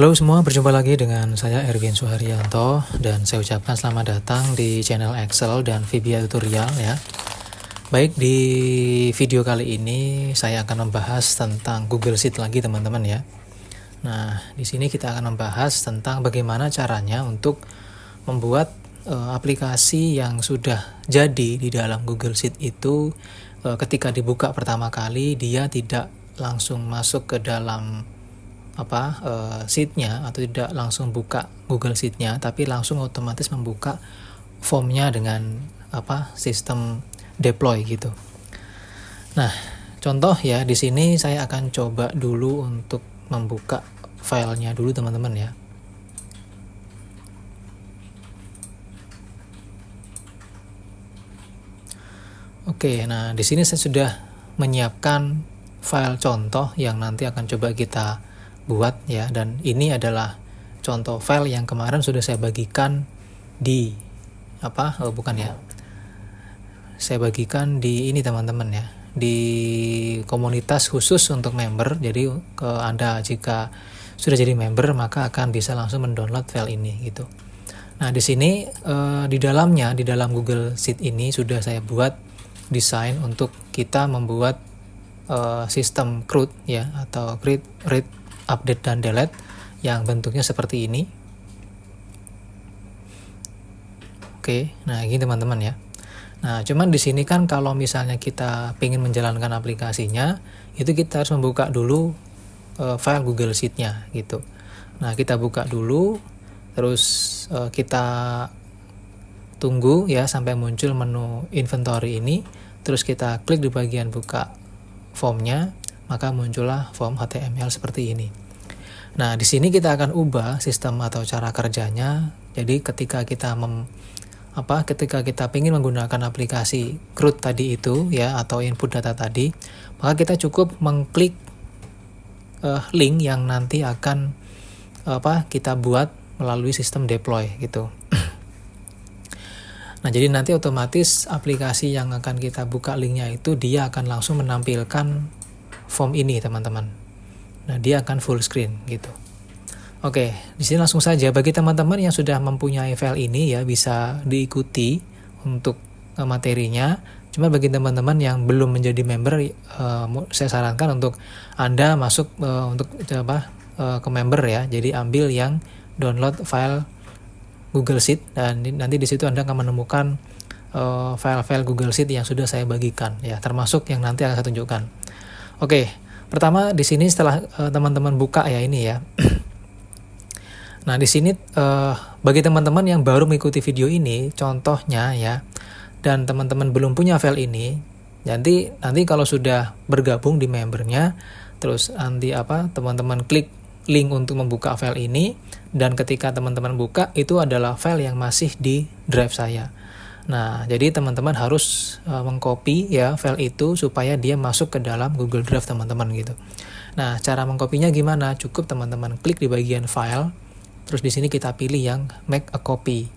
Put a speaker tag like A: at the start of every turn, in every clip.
A: Halo semua, berjumpa lagi dengan saya Erwin Suharyanto dan saya ucapkan selamat datang di channel Excel dan VBA tutorial ya. Baik, di video kali ini saya akan membahas tentang Google Sheet lagi teman-teman ya. Nah, di sini kita akan membahas tentang bagaimana caranya untuk membuat aplikasi yang sudah jadi di dalam Google Sheet itu ketika dibuka pertama kali dia tidak langsung masuk ke dalam sheet-nya atau tidak langsung buka Google Sheet-nya, tapi langsung otomatis membuka formnya dengan sistem deploy gitu. Nah, contoh ya, di sini saya akan coba dulu untuk membuka filenya dulu teman-teman ya. Oke, nah di sini saya sudah menyiapkan file contoh yang nanti akan coba kita buat ya, dan ini adalah contoh file yang kemarin sudah saya bagikan di saya bagikan di ini teman-teman ya, di komunitas khusus untuk member. Jadi Anda jika sudah jadi member maka akan bisa langsung mendownload file ini gitu. Nah, di sini di dalam Google Sheet ini sudah saya buat desain untuk kita membuat sistem CRUD ya, atau create, read, update dan delete yang bentuknya seperti ini. Oke, nah ini teman-teman ya. Nah, cuman di sini kan kalau misalnya kita ingin menjalankan aplikasinya, itu kita harus membuka dulu file Google Sheet-nya gitu. Nah, kita buka dulu, terus kita tunggu ya sampai muncul menu inventory ini, terus kita klik di bagian buka formnya, maka muncullah form HTML seperti ini. Nah, di sini kita akan ubah sistem atau cara kerjanya. Jadi ketika kita ingin menggunakan aplikasi CRUD tadi itu ya, atau input data tadi, maka kita cukup mengklik link yang nanti akan kita buat melalui sistem deploy gitu. Nah, jadi nanti otomatis aplikasi yang akan kita buka linknya itu dia akan langsung menampilkan form ini teman-teman. Nah, dia akan full screen gitu. Oke, di sini langsung saja bagi teman-teman yang sudah mempunyai file ini ya, bisa diikuti untuk materinya. Cuma bagi teman-teman yang belum menjadi member, saya sarankan untuk Anda masuk ke member ya. Jadi ambil yang download file Google Sheet, dan nanti di situ Anda akan menemukan file-file Google Sheet yang sudah saya bagikan ya, termasuk yang nanti akan saya tunjukkan. Oke, pertama di sini setelah teman-teman buka ya ini ya. Nah, di sini bagi teman-teman yang baru mengikuti video ini contohnya ya, dan teman-teman belum punya file ini, nanti kalau sudah bergabung di membernya, terus nanti teman-teman klik link untuk membuka file ini, dan ketika teman-teman buka itu adalah file yang masih di drive saya. Nah, jadi teman-teman harus mengcopy ya file itu supaya dia masuk ke dalam Google Drive teman-teman gitu. Nah, cara mengkopinya gimana? Cukup teman-teman klik di bagian file, terus di sini kita pilih yang make a copy.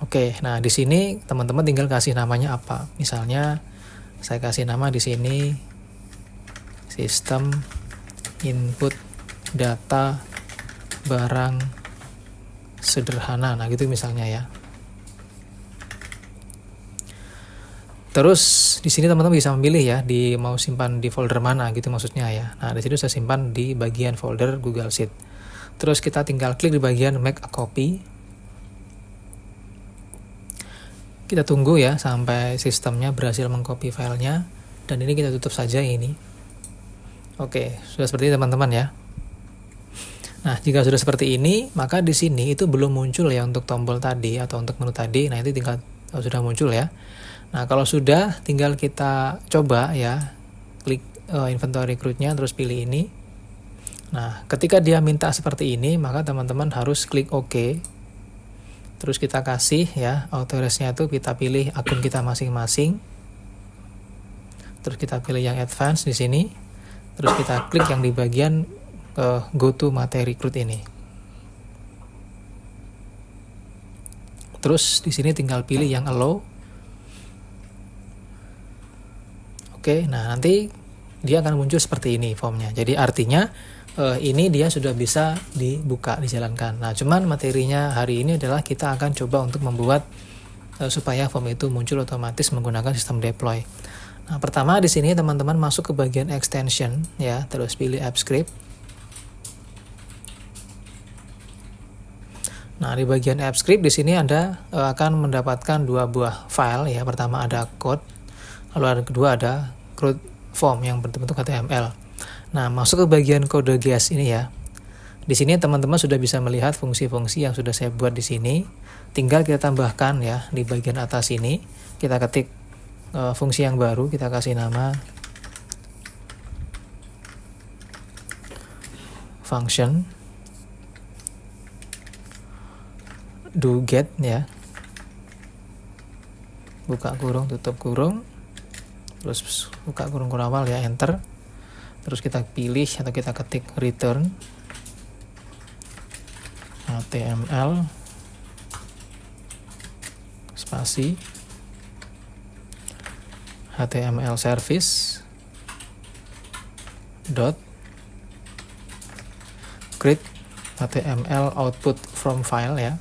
A: Oke, nah di sini teman-teman tinggal kasih namanya apa. Misalnya saya kasih nama di sini sistem input data barang sederhana. Nah, gitu misalnya ya. Terus di sini teman-teman bisa memilih ya, mau simpan di folder mana gitu maksudnya ya. Nah, di situ saya simpan di bagian folder Google Sheet. Terus kita tinggal klik di bagian make a copy. Kita tunggu ya sampai sistemnya berhasil mengcopy filenya, dan ini kita tutup saja ini. Oke, sudah seperti ini teman-teman ya. Nah, jika sudah seperti ini, maka di sini itu belum muncul ya untuk tombol tadi atau untuk menu tadi. Nah, itu tinggal sudah muncul ya. Nah, kalau sudah, tinggal kita coba ya, klik inventory CRUD-nya, terus pilih ini. Nah, ketika dia minta seperti ini, maka teman-teman harus klik OK. Terus kita kasih ya, authorize-nya itu kita pilih akun kita masing-masing. Terus kita pilih yang advance di sini. Terus kita klik yang di bagian go to materi CRUD ini. Terus di sini tinggal pilih yang allow. Oke, nah nanti dia akan muncul seperti ini formnya. Jadi artinya ini dia sudah bisa dibuka, dijalankan. Nah, cuman materinya hari ini adalah kita akan coba untuk membuat supaya form itu muncul otomatis menggunakan sistem deploy. Nah, pertama di sini teman-teman masuk ke bagian extension ya, terus pilih app script. Nah, di bagian app script di sini Anda akan mendapatkan dua buah file ya. Pertama ada code, lalu yang kedua ada CRUD form yang berbentuk HTML. Nah, masuk ke bagian kode GES ini ya. Di sini teman-teman sudah bisa melihat fungsi-fungsi yang sudah saya buat di sini. Tinggal kita tambahkan ya di bagian atas ini. Kita ketik fungsi yang baru, kita kasih nama function do get ya. Buka kurung, tutup kurung. Terus buka kurung awal ya, enter. Terus kita pilih atau kita ketik return HTML spasi HTML service dot create HTML output from file ya.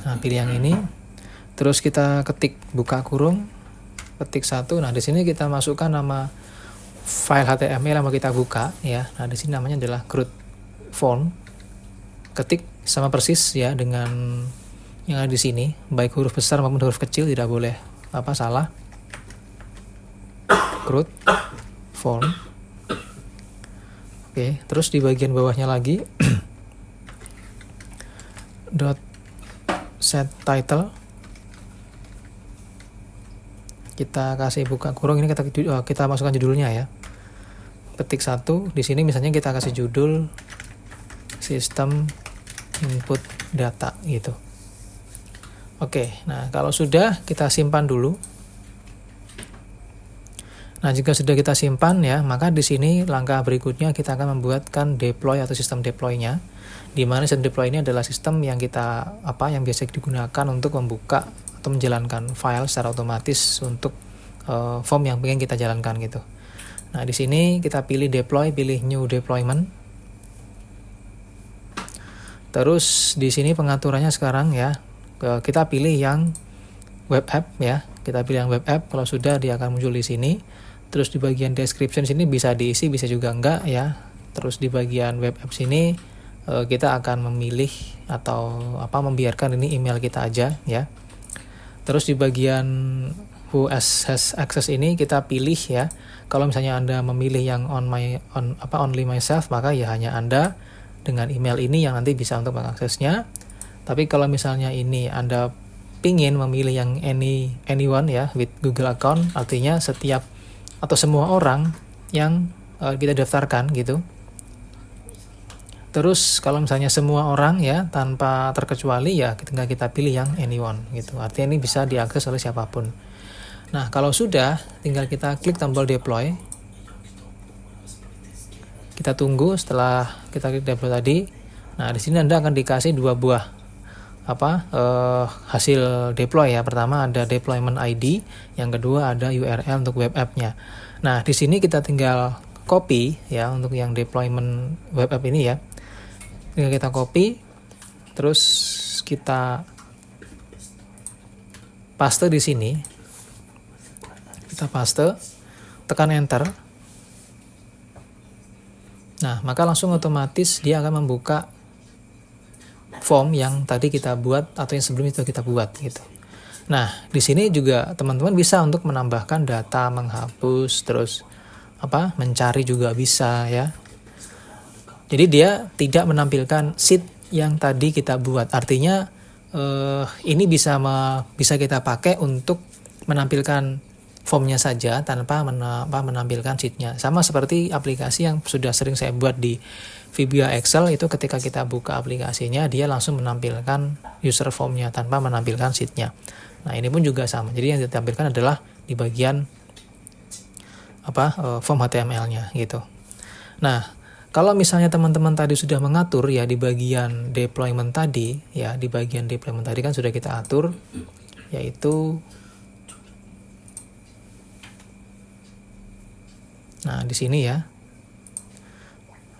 A: Nah, pilih yang ini. Terus kita ketik buka kurung, ketik 1. Nah, di sini kita masukkan nama file HTML yang mau kita buka ya. Nah, di sini namanya adalah CRUD form. Ketik sama persis ya dengan yang ada di sini, baik huruf besar maupun huruf kecil, tidak boleh salah. CRUD form. Oke, terus di bagian bawahnya lagi dot set title. Kita kasih buka kurung, ini kita masukkan judulnya ya. Ketik 1, di sini misalnya kita kasih judul sistem input data gitu. Oke, nah kalau sudah kita simpan dulu. Nah, jika sudah kita simpan ya, maka di sini langkah berikutnya kita akan membuatkan deploy atau sistem deploy-nya. Di mana sistem deploy ini adalah sistem yang yang biasa digunakan untuk membuka atau menjalankan file secara otomatis untuk form yang pengen kita jalankan gitu. Nah, di sini kita pilih deploy, pilih new deployment. Terus di sini pengaturannya sekarang ya, kita pilih yang web app ya. Kita pilih yang web app. Kalau sudah, dia akan muncul di sini. Terus di bagian description sini bisa diisi, bisa juga enggak ya. Terus di bagian web app sini kita akan memilih atau membiarkan ini email kita aja ya. Terus di bagian who has access ini kita pilih ya. Kalau misalnya Anda memilih yang only myself, maka ya hanya Anda dengan email ini yang nanti bisa untuk mengaksesnya. Tapi kalau misalnya ini Anda pingin memilih yang anyone ya with Google account, artinya setiap atau semua orang yang kita daftarkan gitu. Terus kalau misalnya semua orang ya tanpa terkecuali ya tinggal kita pilih yang anyone gitu. Artinya ini bisa diakses oleh siapapun. Nah, kalau sudah tinggal kita klik tombol deploy. Kita tunggu setelah kita klik deploy tadi. Nah, di sini Anda akan dikasih dua buah hasil deploy ya. Pertama ada deployment ID, yang kedua ada URL untuk web app-nya. Nah, di sini kita tinggal copy ya untuk yang deployment web app ini ya. Tinggal kita copy, terus kita paste di sini. Kita paste, tekan enter. Nah, maka langsung otomatis dia akan membuka form yang tadi kita buat atau yang sebelum itu kita buat gitu. Nah, di sini juga teman-teman bisa untuk menambahkan data, menghapus, terus mencari juga bisa ya. Jadi dia tidak menampilkan sheet yang tadi kita buat. Artinya ini bisa kita pakai untuk menampilkan formnya saja tanpa menampilkan sheetnya. Sama seperti aplikasi yang sudah sering saya buat di VBA Excel, itu ketika kita buka aplikasinya dia langsung menampilkan user formnya tanpa menampilkan sheetnya. Nah, ini pun juga sama. Jadi yang ditampilkan adalah di bagian form HTML-nya gitu. Nah, kalau misalnya teman-teman tadi sudah mengatur ya di bagian deployment tadi kan sudah kita atur, yaitu Nah, di sini ya.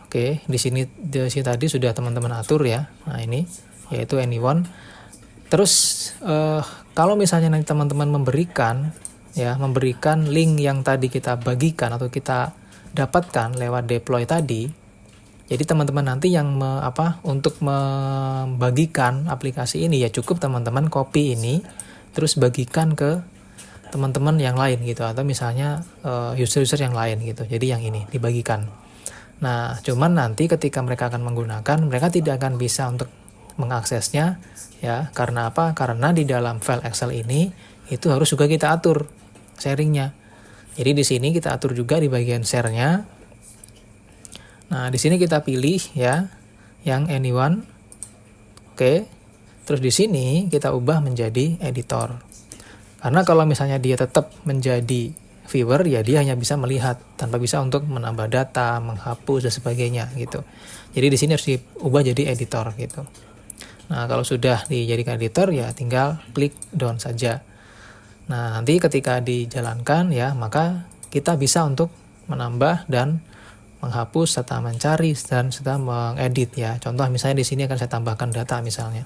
A: Oke, di sini tadi sudah teman-teman atur ya. Nah, ini yaitu anyone. Terus kalau misalnya nanti teman-teman memberikan link yang tadi kita bagikan atau kita dapatkan lewat deploy tadi. Jadi teman-teman nanti yang untuk membagikan aplikasi ini ya cukup teman-teman copy ini terus bagikan ke teman-teman yang lain gitu, atau misalnya user-user yang lain gitu. Jadi yang ini dibagikan. Nah, cuman nanti ketika mereka akan menggunakan, mereka tidak akan bisa untuk mengaksesnya ya. Karena apa? Karena di dalam file Excel ini itu harus juga kita atur sharingnya. Jadi di sini kita atur juga di bagian share-nya. Nah, di sini kita pilih ya yang anyone. Oke. Terus di sini kita ubah menjadi editor. Karena kalau misalnya dia tetap menjadi viewer, ya dia hanya bisa melihat tanpa bisa untuk menambah data, menghapus dan sebagainya gitu. Jadi di sini harus diubah jadi editor gitu. Nah, kalau sudah dijadikan editor ya tinggal klik done saja. Nah, nanti ketika dijalankan ya, maka kita bisa untuk menambah dan menghapus serta mencari dan serta mengedit ya. Contoh misalnya di sini akan saya tambahkan data misalnya.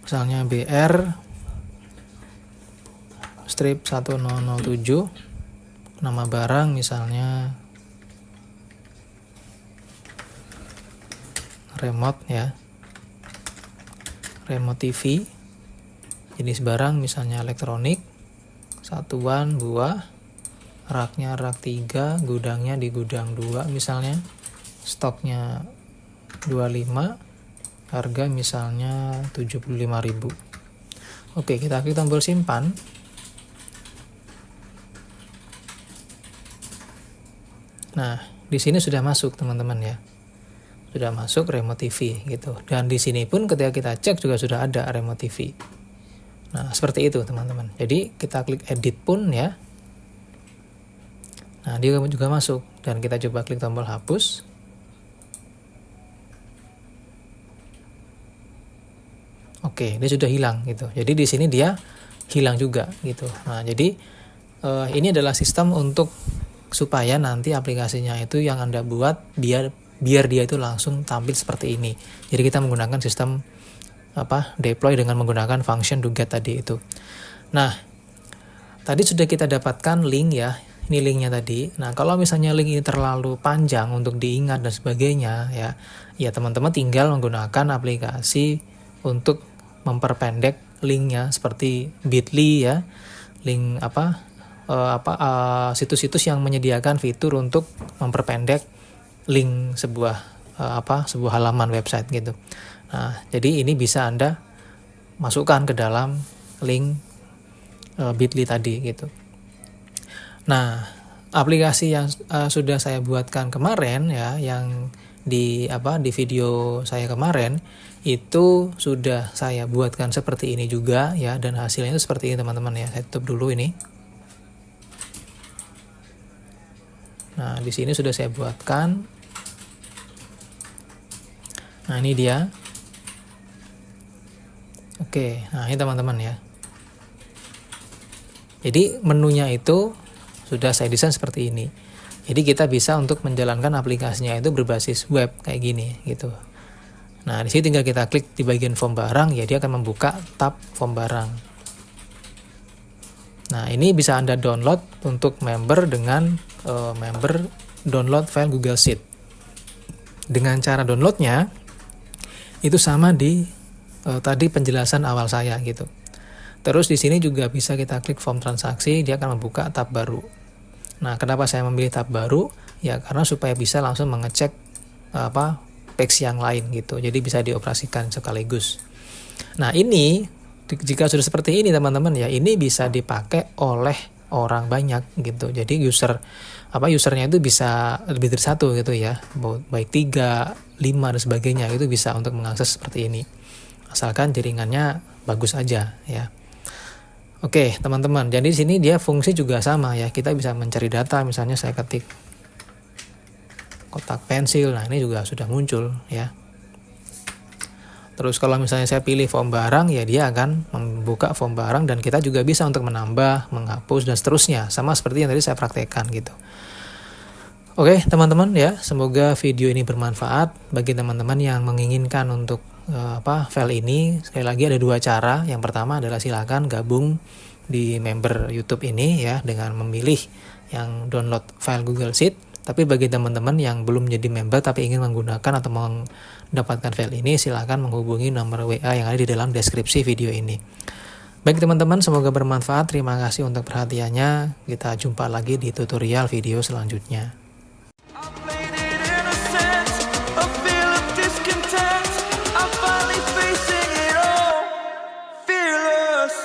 A: Misalnya BR strip 1007, nama barang misalnya remote ya, remote TV, jenis barang misalnya elektronik, satuan buah, raknya rak 3, gudangnya di gudang 2 misalnya, stoknya 25, harga misalnya 75.000. Oke, kita klik tombol simpan. Nah, di sini sudah masuk teman-teman ya. Sudah masuk remote TV gitu. Dan di sini pun ketika kita cek juga sudah ada remote TV. Nah, seperti itu teman-teman. Jadi kita klik edit pun ya. Nah, dia juga masuk dan kita coba klik tombol hapus. Oke, dia sudah hilang gitu. Jadi di sini dia hilang juga gitu. Nah, jadi ini adalah sistem untuk supaya nanti aplikasinya itu yang Anda buat biar dia itu langsung tampil seperti ini. Jadi kita menggunakan sistem deploy dengan menggunakan function do get tadi itu. Nah, tadi sudah kita dapatkan link ya. Ini linknya tadi. Nah, kalau misalnya link ini terlalu panjang untuk diingat dan sebagainya ya teman-teman tinggal menggunakan aplikasi untuk memperpendek linknya seperti Bitly ya. Link situs-situs yang menyediakan fitur untuk memperpendek link sebuah halaman website gitu. Nah, jadi ini bisa Anda masukkan ke dalam link Bitly tadi gitu. Nah, aplikasi yang sudah saya buatkan kemarin ya, yang di video saya kemarin itu sudah saya buatkan seperti ini juga ya, dan hasilnya itu seperti ini teman-teman ya. Saya tutup dulu ini. Nah, di sini sudah saya buatkan. Nah, ini dia. Oke, nah ini teman-teman ya. Jadi menunya itu sudah saya desain seperti ini. Jadi kita bisa untuk menjalankan aplikasinya itu berbasis web kayak gini gitu. Nah, di sini tinggal kita klik di bagian form barang ya, dia akan membuka tab form barang. Nah, ini bisa Anda download untuk member dengan member download file Google Sheet. Dengan cara downloadnya itu sama di tadi penjelasan awal saya gitu. Terus di sini juga bisa kita klik form transaksi, dia akan membuka tab baru. Nah, kenapa saya memilih tab baru? Ya karena supaya bisa langsung mengecek page yang lain gitu. Jadi bisa dioperasikan sekaligus. Nah, ini jika sudah seperti ini teman-teman ya, ini bisa dipakai oleh orang banyak gitu. Jadi usernya itu bisa lebih dari satu gitu ya, baik 3, 5 dan sebagainya, itu bisa untuk mengakses seperti ini. Asalkan jaringannya bagus aja ya. Oke teman-teman, jadi di sini dia fungsi juga sama ya. Kita bisa mencari data, misalnya saya ketik kotak pensil, nah ini juga sudah muncul ya. Terus kalau misalnya saya pilih form barang, ya dia akan membuka form barang dan kita juga bisa untuk menambah, menghapus dan seterusnya. Sama seperti yang tadi saya praktekkan gitu. Oke teman-teman ya, semoga video ini bermanfaat bagi teman-teman yang menginginkan untuk file ini. Sekali lagi ada 2 cara. Yang pertama adalah silakan gabung di member YouTube ini ya dengan memilih yang download file Google Sheet. Tapi bagi teman-teman yang belum jadi member tapi ingin menggunakan atau mendapatkan file ini, silakan menghubungi nomor WA yang ada di dalam deskripsi video ini. Baik teman-teman, semoga bermanfaat. Terima kasih untuk perhatiannya. Kita jumpa lagi di tutorial video selanjutnya.
B: Fearless.